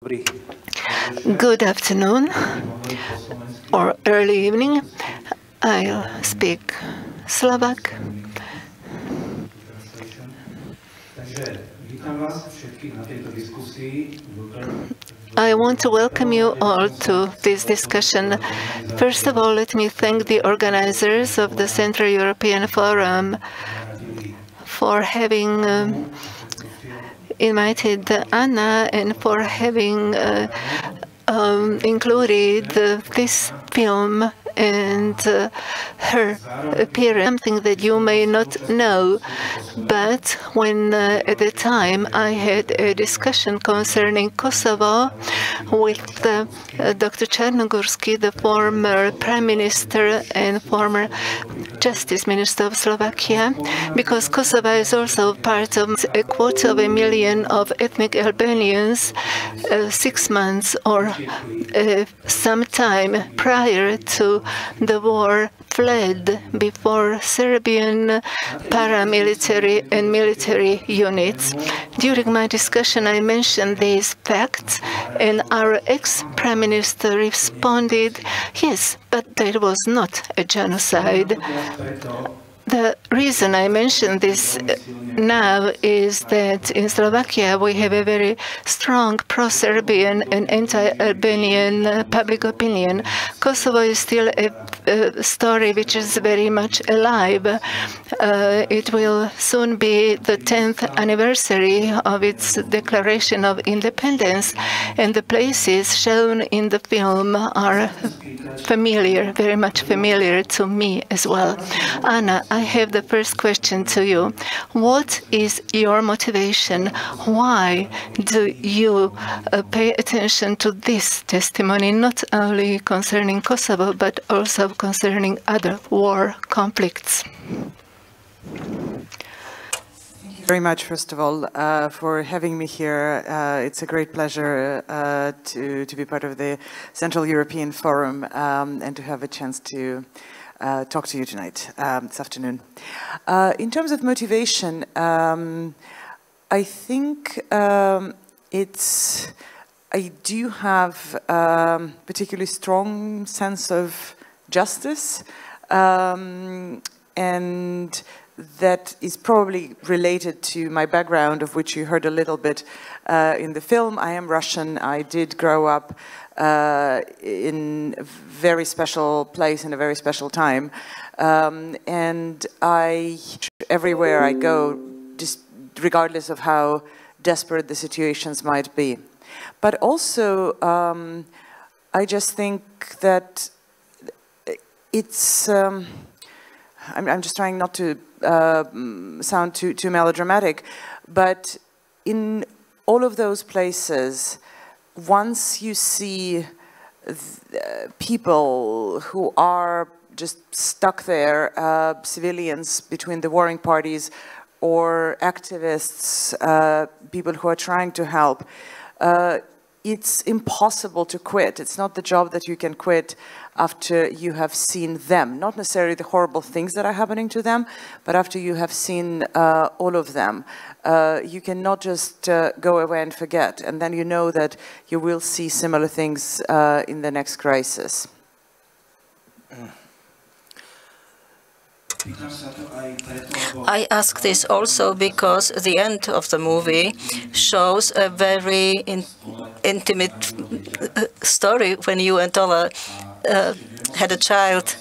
Good afternoon or early evening. I'll speak Slovak. I want to welcome you all to this discussion. First of all, let me thank the organizers of the Central European Forum for having invited Anna and for having included this film and her appearance, something that you may not know. But when at the time I had a discussion concerning Kosovo with Dr. Czarnogórsky, the former Prime Minister and former Justice Minister of Slovakia, because Kosovo is also part of a 250,000 of ethnic Albanians 6 months or some time prior to the war fled before Serbian paramilitary and military units. During my discussion, I mentioned these facts, and our ex-prime minister responded, yes, but that was not a genocide. The reason I mention this now is that in Slovakia we have a very strong pro-Serbian and anti-Albanian public opinion. Kosovo is still a story which is very much alive. It will soon be the 10th anniversary of its declaration of independence, and the places shown in the film are familiar, very much familiar to me as well. Anna, I have the first question to you. What is your motivation? Why do you pay attention to this testimony, not only concerning Kosovo, but also concerning other war conflicts? Thank you very much, first of all, for having me here. It's a great pleasure to be part of the Central European Forum and to have a chance to talk to you tonight, this afternoon. In terms of motivation, I think I do have a particularly strong sense of justice, and that is probably related to my background, of which you heard a little bit in the film. I am Russian. I did grow up in a very special place in a very special time, and everywhere I go, just regardless of how desperate the situations might be. But also, I just think that it's. I'm just trying not to sound too melodramatic, but in all of those places, once you see people who are just stuck there, civilians between the warring parties or activists, people who are trying to help, it's impossible to quit. It's not the job that you can quit after you have seen them, not necessarily the horrible things that are happening to them, but after you have seen all of them. You cannot just go away and forget, and then you know that you will see similar things in the next crisis. I ask this also because the end of the movie shows a very intimate story when you and Ola had a child.